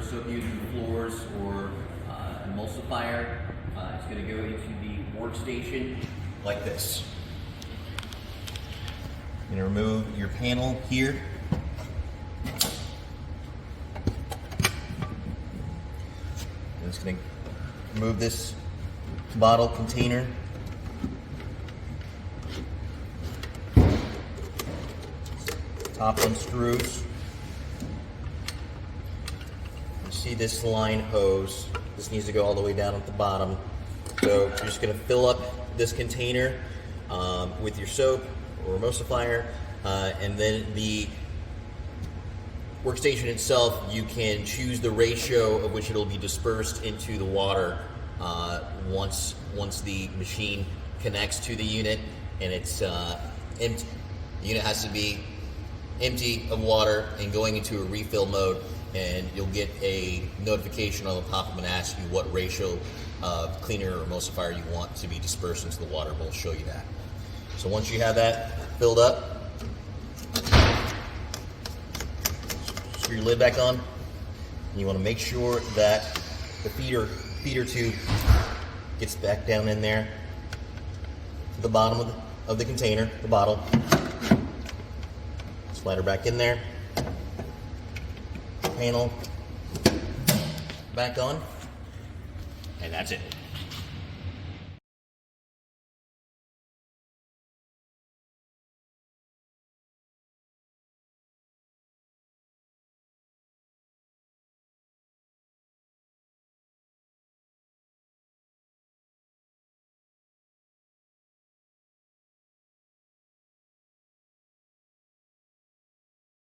soap using floors or emulsifier. It's going to go into the workstation like this. You're going to remove your panel here. I'm just going to remove this bottle container. Top unscrews. You see this line hose. This needs to go all the way down at the bottom. So you're just going to fill up this container with your soap or emulsifier, and then the workstation itself, you can choose the ratio of which it'll be dispersed into the water once the machine connects to the unit and it's empty. The unit has to be empty of water and going into a refill mode, and you'll get a notification on the top. I'm going to ask you what ratio of cleaner or emulsifier you want to be dispersed into the water. We'll show you that. So once you have that filled up, screw your lid back on, and you want to make sure that the feeder tube gets back down in there to the bottom of the container, the bottle. Slide her back in there. Panel back on, and that's it.